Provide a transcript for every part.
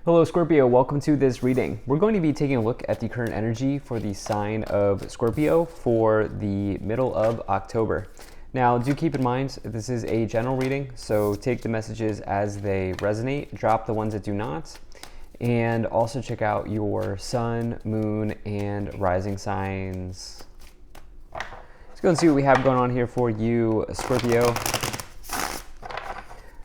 Hello Scorpio, welcome to this reading. We're going to be taking a look at the current energy for the sign of Scorpio for the middle of October. Now, do keep in mind, this is a general reading, so take the messages as they resonate, drop the ones that do not, and also check out your sun, moon, and rising signs. Let's go and see what we have going on here for you, Scorpio.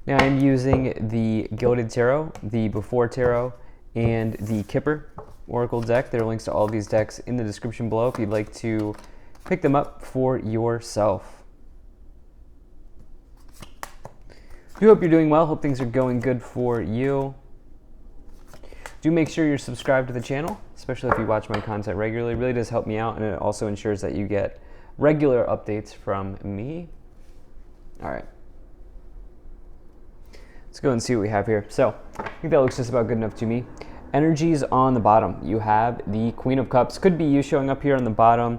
Now I'm using the Gilded Tarot, the Before Tarot, and the Kipper Oracle deck. There are links to all of these decks in the description below if you'd like to pick them up for yourself. Do hope you're doing well. Hope things are going good for you. Do make sure you're subscribed to the channel, especially if you watch my content regularly. It really does help me out, and it also ensures that you get regular updates from me. All right. Let's go and see what we have here. So I think that looks just about good enough to me. Energies on the bottom. You have the Queen of Cups. Could be you showing up here on the bottom.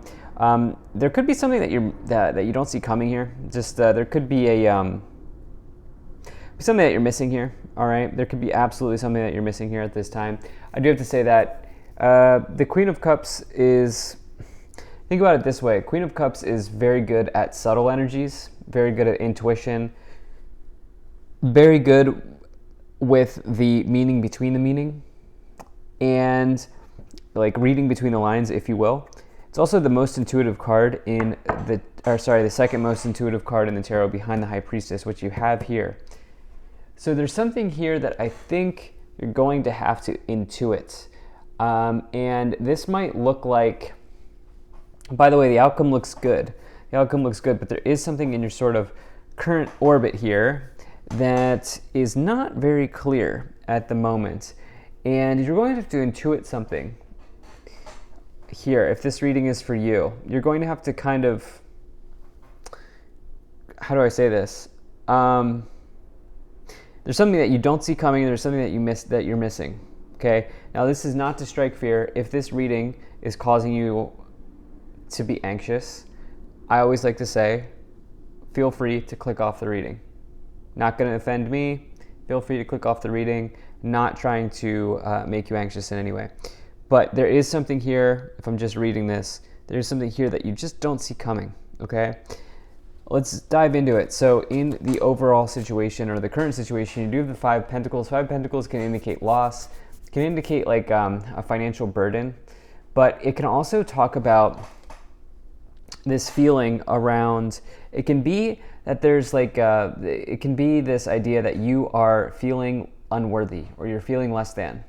There could be something that you don't see coming here. Just there could be a something that you're missing here. All right, there could be absolutely something that you're missing here at this time. I do have to say that the Queen of Cups is. Think about it this way. Queen of Cups is very good at subtle energies. Very good at intuition. Very good with the meaning between the meaning and like reading between the lines, if you will. It's also the most intuitive card in the second most intuitive card in the tarot behind the High Priestess, which you have here. So there's something here that I think you're going to have to intuit. And this might look like, by the way, the outcome looks good. The outcome looks good, but there is something in your sort of current orbit here that is not very clear at the moment, and you're going to have to intuit something here. If this reading is for you, you're going to have to kind of, how do I say this? There's something that you don't see coming. There's something that you're missing. Okay. Now this is not to strike fear. If this reading is causing you to be anxious, I always like to say, feel free to click off the reading. Not going to offend me. Feel free to click off the reading. Not trying to make you anxious in any way. But there is something here, if I'm just reading this, there's something here that you just don't see coming, okay? Let's dive into it. So in the overall situation, or the current situation, you do have the Five of Pentacles. Five of Pentacles can indicate loss, can indicate like a financial burden, but it can also talk about this feeling around, it can be that there's like, it can be this idea that you are feeling unworthy or you're feeling less than.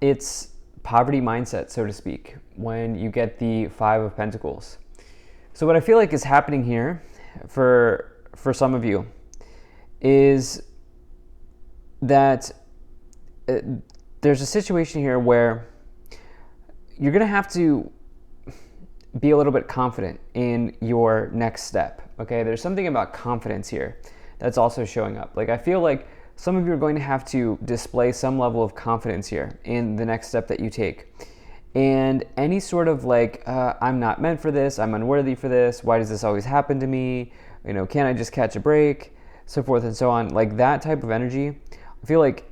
It's poverty mindset, so to speak, when you get the Five of Pentacles. So what I feel like is happening here for some of you is that there's a situation here where you're going to have to be a little bit confident in your next step, okay? There's something about confidence here that's also showing up. Like, I feel like some of you are going to have to display some level of confidence here in the next step that you take. And any sort of like, I'm not meant for this, I'm unworthy for this, why does this always happen to me? You know, can't I just catch a break? So forth and so on. Like that type of energy, I feel like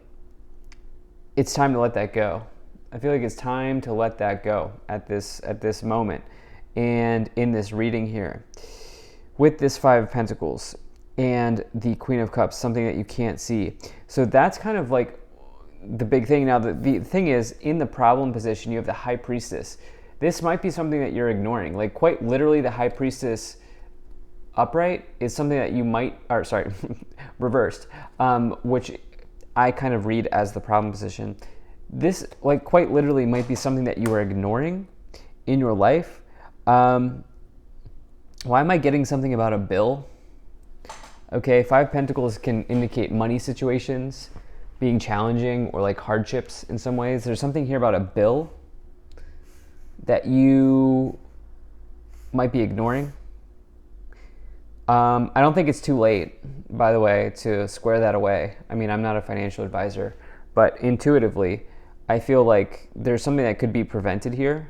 it's time to let that go. I feel like it's time to let that go at this moment. And in this reading here, with this Five of Pentacles and the Queen of Cups, something that you can't see. So that's kind of like the big thing. Now, the thing is, in the problem position, you have the High Priestess. This might be something that you're ignoring. Like, quite literally, the High Priestess upright is something that you might, or sorry, reversed, which I kind of read as the problem position. This, like, quite literally might be something that you are ignoring in your life. Why am I getting something about a bill? Okay, Five of Pentacles can indicate money situations being challenging or like hardships in some ways. There's something here about a bill that you might be ignoring. I don't think it's too late, by the way, to square that away. I mean, I'm not a financial advisor, but intuitively, I feel like there's something that could be prevented here.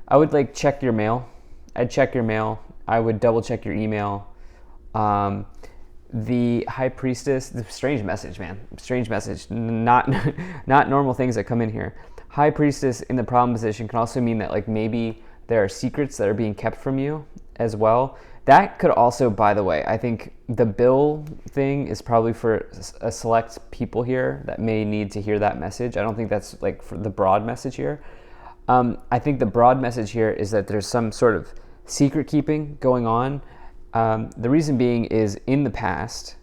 I would like check your mail. I'd check your mail. I would double check your email. the High Priestess, the strange message, man. Strange message. Not not normal things that come in here. High Priestess in the problem position can also mean that like maybe there are secrets that are being kept from you as well. That could also, by the way, I think the bill thing is probably for a select people here that may need to hear that message. I don't think that's like for the broad message here. I think the broad message here is that there's some sort of secret keeping going on. The reason being is in the past,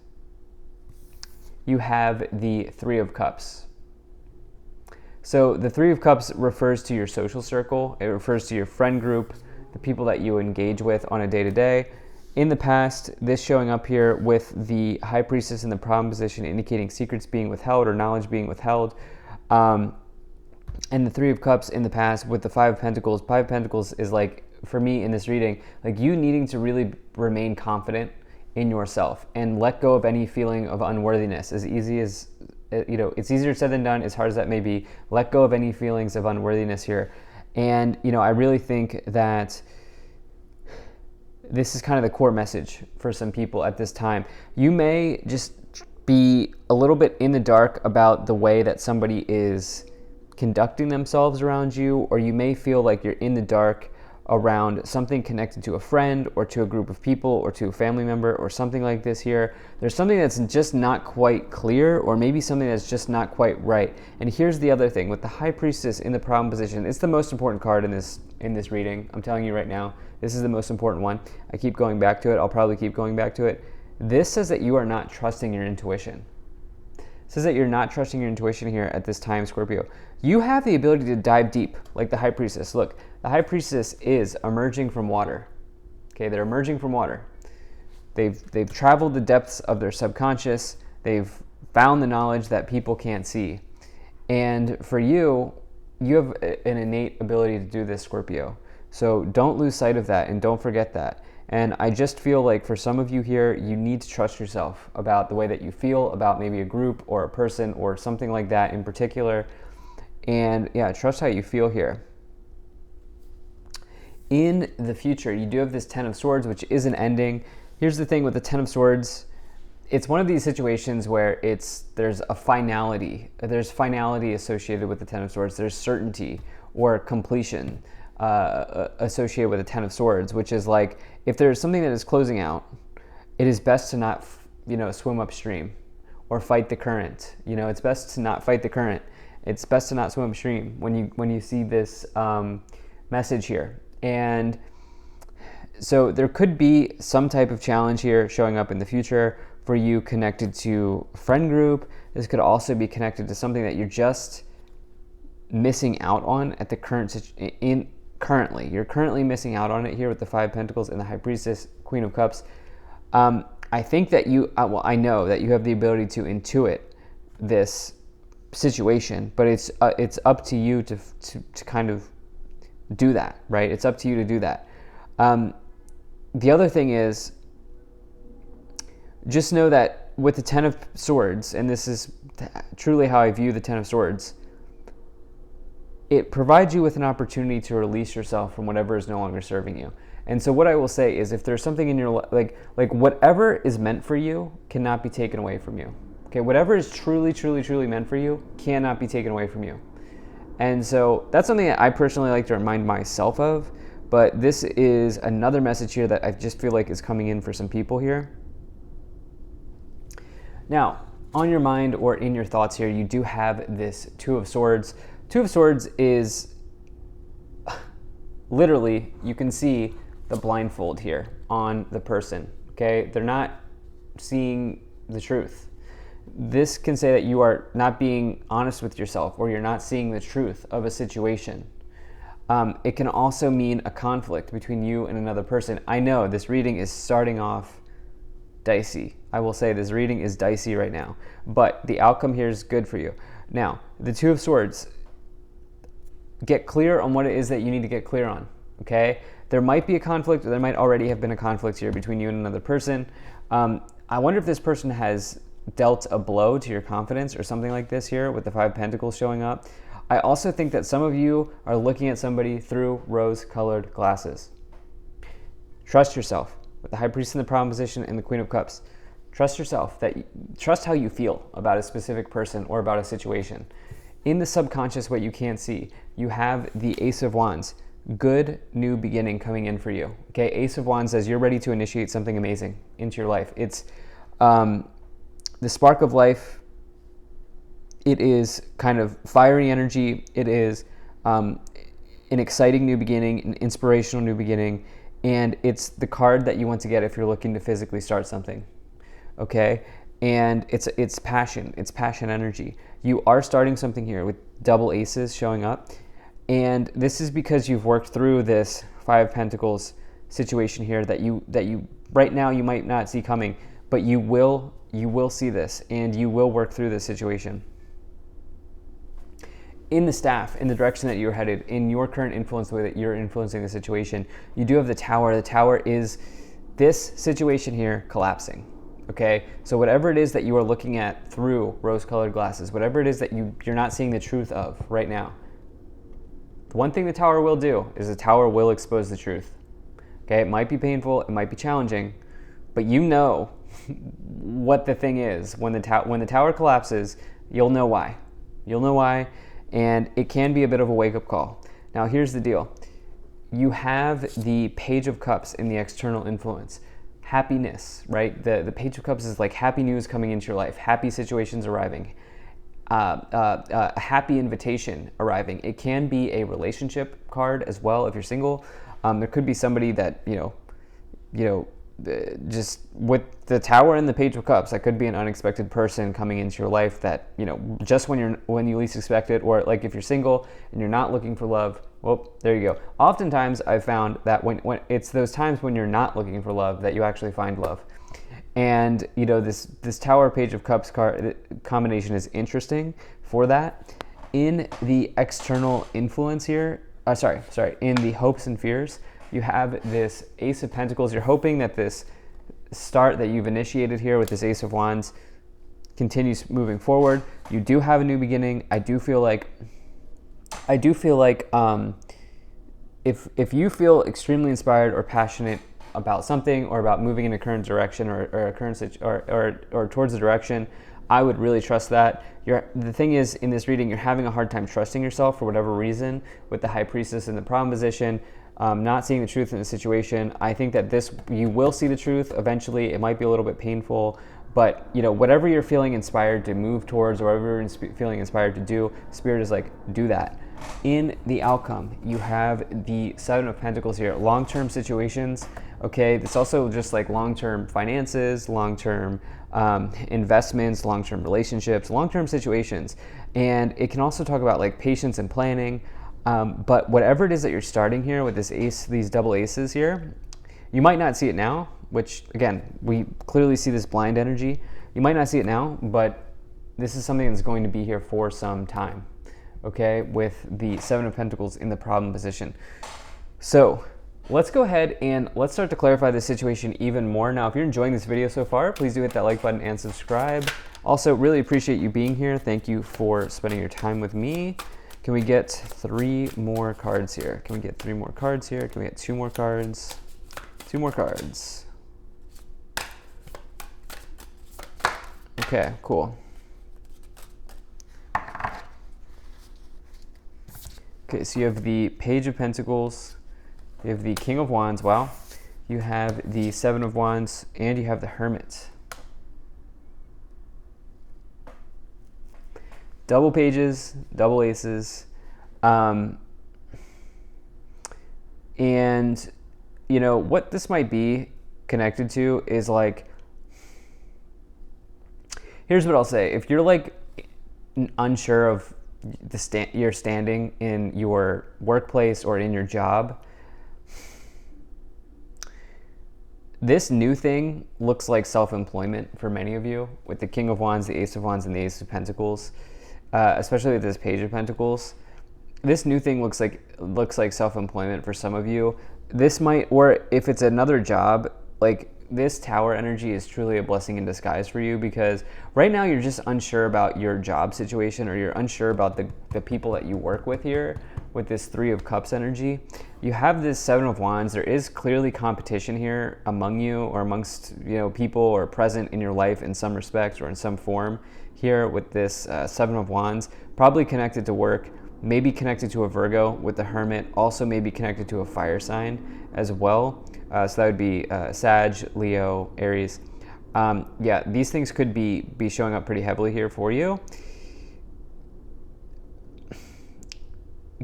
you have the Three of Cups. So the Three of Cups refers to your social circle. It refers to your friend group, the people that you engage with on a day-to-day. In the past, this showing up here with the High Priestess in the problem position indicating secrets being withheld or knowledge being withheld. And the Three of Cups in the past with the Five of Pentacles. Five of Pentacles is like, for me in this reading, like you needing to really remain confident in yourself and let go of any feeling of unworthiness. As easy as, it's easier said than done, as hard as that may be. Let go of any feelings of unworthiness here. And, I really think that this is kind of the core message for some people at this time. You may just be a little bit in the dark about the way that somebody is conducting themselves around you, or you may feel like you're in the dark around something connected to a friend or to a group of people or to a family member or something like this here. There's something that's just not quite clear, or maybe something that's just not quite right. And here's the other thing with the High Priestess in the problem position. It's the most important card in this reading. I'm telling you right now, this is the most important one. I keep going back to it. I'll probably keep going back to it. This says that you are not trusting your intuition. It says that you're not trusting your intuition here at this time, Scorpio. You have the ability to dive deep like the High Priestess. Look, the High Priestess is emerging from water. Okay, they're emerging from water. They've traveled the depths of their subconscious. They've found the knowledge that people can't see. And for you, you have an innate ability to do this, Scorpio. So don't lose sight of that and don't forget that. And I just feel like for some of you here, you need to trust yourself about the way that you feel about maybe a group or a person or something like that in particular. And yeah, trust how you feel here. In the future, you do have this Ten of Swords, which is an ending. Here's the thing with the Ten of Swords. It's one of these situations where there's a finality. There's finality associated with the Ten of Swords. There's certainty or completion associated with the Ten of Swords, which is like, if there's something that is closing out, it is best to not, swim upstream or fight the current. It's best to not fight the current. It's best to not swim upstream when you see this message here. And so there could be some type of challenge here showing up in the future for you connected to a friend group. This could also be connected to something that you're just missing out on at the currently. You're currently missing out on it here with the Five of Pentacles and the High Priestess, Queen of Cups. I think that I know that you have the ability to intuit this situation, but it's up to you to kind of do that, right? It's up to you to do that. The other thing is, just know that with the Ten of Swords, and this is truly how I view the Ten of Swords, it provides you with an opportunity to release yourself from whatever is no longer serving you. And so what I will say is, if there's something in your life, like whatever is meant for you cannot be taken away from you. Okay, whatever is truly, truly, truly meant for you cannot be taken away from you. And so that's something that I personally like to remind myself of, but this is another message here that I just feel like is coming in for some people here. Now, on your mind or in your thoughts here, you do have this Two of Swords. Two of Swords is literally, you can see the blindfold here on the person, okay? They're not seeing the truth. This can say that you are not being honest with yourself, or you're not seeing the truth of a situation. It can also mean a conflict between you and another person. I know this reading is starting off dicey. I will say this reading is dicey right now, but the outcome here is good for you. Now, the Two of Swords, get clear on what it is that you need to get clear on, okay? There might be a conflict, or there might already have been a conflict here between you and another person. I wonder if this person has dealt a blow to your confidence or something like this here with the Five of Pentacles showing up. I also think that some of you are looking at somebody through rose-colored glasses. Trust yourself with the High Priestess in the problem position and the Queen of Cups. Trust yourself, trust how you feel about a specific person or about a situation. In the subconscious, what you can't see, you have the Ace of Wands. Good new beginning coming in for you. Okay, Ace of Wands says you're ready to initiate something amazing into your life. It's the spark of life. It is kind of fiery energy. It is an exciting new beginning, an inspirational new beginning, and it's the card that you want to get if you're looking to physically start something. Okay, and it's passion. It's passion energy. You are starting something here with double aces showing up. And this is because you've worked through this Five of Pentacles situation here that you right now you might not see coming, but you will see this, and you will work through this situation. In the staff, in the direction that you're headed, in your current influence, the way that you're influencing the situation, you do have the Tower. The Tower is this situation here collapsing. Okay, so whatever it is that you are looking at through rose-colored glasses, whatever it is that you're not seeing the truth of right now, the one thing the Tower will do is the Tower will expose the truth. Okay, it might be painful, it might be challenging, but you know what the thing is. When the Tower collapses, you'll know why. You'll know why, and it can be a bit of a wake-up call. Now, here's the deal. You have the Page of Cups in the external influence. Happiness, right? The Page of Cups is like happy news coming into your life, happy situations arriving. A happy invitation arriving. It can be a relationship card as well if you're single. There could be somebody that just with the Tower and the Page of Cups, that could be an unexpected person coming into your life that just when you least expect it, or like if you're single and you're not looking for love. Well, there you go. Oftentimes, I've found that when it's those times when you're not looking for love that you actually find love. And this Tower Page of Cups card combination is interesting for that. In the external influence here, in the hopes and fears, you have this Ace of Pentacles. You're hoping that this start that you've initiated here with this Ace of Wands continues moving forward. You do have a new beginning. I do feel like if you feel extremely inspired or passionate about something, or about moving in a current direction, or towards a direction, I would really trust that. The thing is, in this reading, you're having a hard time trusting yourself for whatever reason, with the High Priestess in the problem position, not seeing the truth in the situation. I think that you will see the truth eventually. It might be a little bit painful, but whatever you're feeling inspired to move towards, or whatever you're feeling inspired to do, Spirit is like, do that. In the outcome, you have the Seven of Pentacles here, long-term situations. Okay, it's also just like long-term finances, long-term investments, long-term relationships, long-term situations. And it can also talk about like patience and planning. But whatever it is that you're starting here with this ace, these double aces here, you might not see it now, which again, we clearly see this blind energy. You might not see it now, but this is something that's going to be here for some time. Okay, with the Seven of Pentacles in the problem position. So let's go ahead and let's start to clarify the situation even more. Now, if you're enjoying this video so far, please do hit that like button and subscribe. Also, really appreciate you being here. Thank you for spending your time with me. Can we get 3 more cards here? Can we get 3 more cards here? Can we get 2 more cards? 2 more cards. Okay, cool. Okay, so you have the Page of Pentacles, you have the King of Wands, wow. You have the Seven of Wands, and you have the Hermit. Double pages, double aces. And, what this might be connected to is like, here's what I'll say. If you're like unsure of your standing in your workplace or in your job, this new thing looks like self-employment for many of you, with the King of Wands, the Ace of Wands, and the Ace of Pentacles, especially with this Page of Pentacles. This new thing looks like self-employment for some of you. This might, or if it's another job, like this Tower energy is truly a blessing in disguise for you, because right now you're just unsure about your job situation, or you're unsure about the people that you work with here with this Three of Cups energy. You have this Seven of Wands. There is clearly competition here among you, or amongst people or present in your life in some respects or in some form here with this Seven of Wands, probably connected to work, maybe connected to a Virgo with the Hermit, also maybe connected to a fire sign as well. So that would be Sag, Leo, Aries. Yeah, these things could be showing up pretty heavily here for you.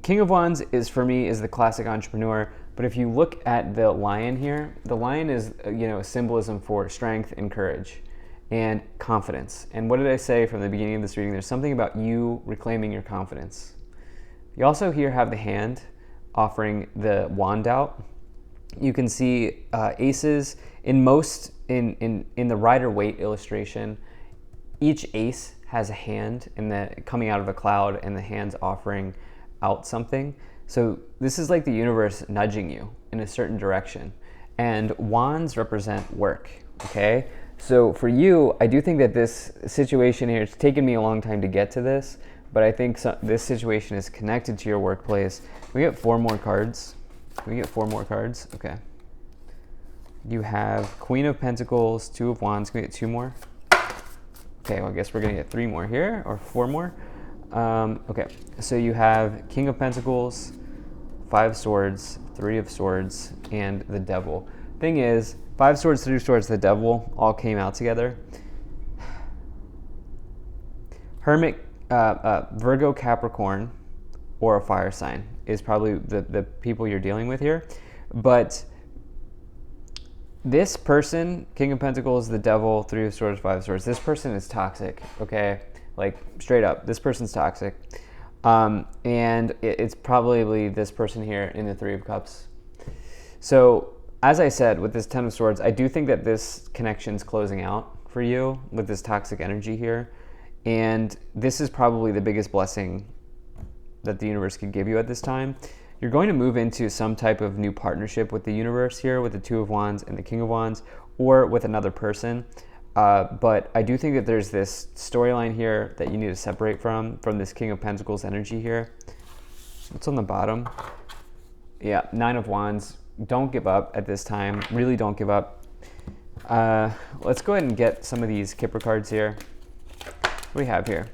King of Wands for me is the classic entrepreneur, but if you look at the lion here, the lion is a symbolism for strength and courage and confidence. And what did I say from the beginning of this reading? There's something about you reclaiming your confidence. You also here have the hand offering the wand out. You can see aces in the Rider-Waite illustration. Each ace has a hand coming out of a cloud, and the hand's offering out something. So this is like the universe nudging you in a certain direction. And wands represent work, okay? So for you, I do think that this situation here, it's taken me a long time to get to this, but I think this situation is connected to your workplace. Can we get 4 more cards? Can we get 4 more cards? Okay. You have Queen of Pentacles, 2 of Wands. Can we get 2 more? Okay, well, I guess we're gonna get 3 more here, or 4 more. Okay, so you have King of Pentacles, 5 Swords, 3 of Swords, and the Devil. Thing is, 5 Swords, 3 of Swords, the Devil all came out together. Hermit, Virgo, Capricorn, or a fire sign is probably the people you're dealing with here. But this person, King of Pentacles, the Devil, 3 of Swords, 5 of Swords, this person is toxic, okay? Like, straight up, this person's toxic. And it's probably this person here in the 3 of Cups. So, as I said, with this 10 of Swords, I do think that this connection's closing out for you with this toxic energy here. And this is probably the biggest blessing that the universe could give you at this time. You're going to move into some type of new partnership with the universe here, with the 2 of Wands and the King of Wands, or with another person. But I do think that there's this storyline here that you need to separate from this King of Pentacles energy here. What's on the bottom? Yeah, 9 of Wands. Don't give up at this time. Really don't give up. Let's go ahead and get some of these Kipper cards here. What do we have here?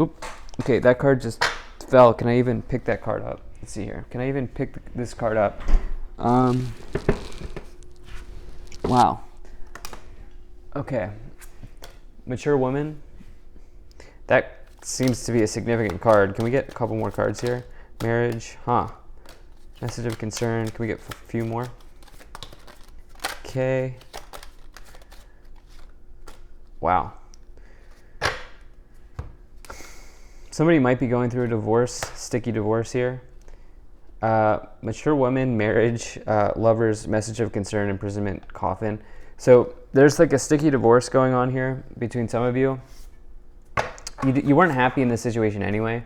Oop. Okay, that card just fell. Can I even pick that card up? Let's see here. Can I even pick this card up? Wow. Okay. Mature woman. That seems to be a significant card. Can we get a couple more cards here? Marriage. Huh. Message of concern. Can we get a few more? Okay. Wow. Somebody might be going through a divorce, sticky divorce here. Mature woman, marriage, lovers, message of concern, imprisonment, coffin. So there's like a sticky divorce going on here between some of you. You weren't happy in this situation anyway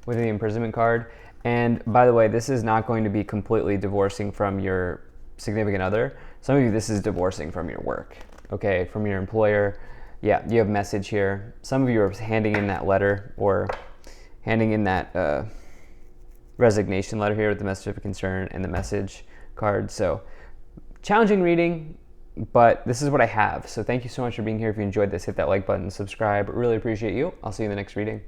with the imprisonment card. And by the way, this is not going to be completely divorcing from your significant other. Some of you, this is divorcing from your work, okay, from your employer. Yeah, you have message here. Some of you are handing in that letter or handing in that resignation letter here with the message of concern and the message card. So challenging reading, but this is what I have. So thank you so much for being here. If you enjoyed this, hit that like button, subscribe. Really appreciate you. I'll see you in the next reading.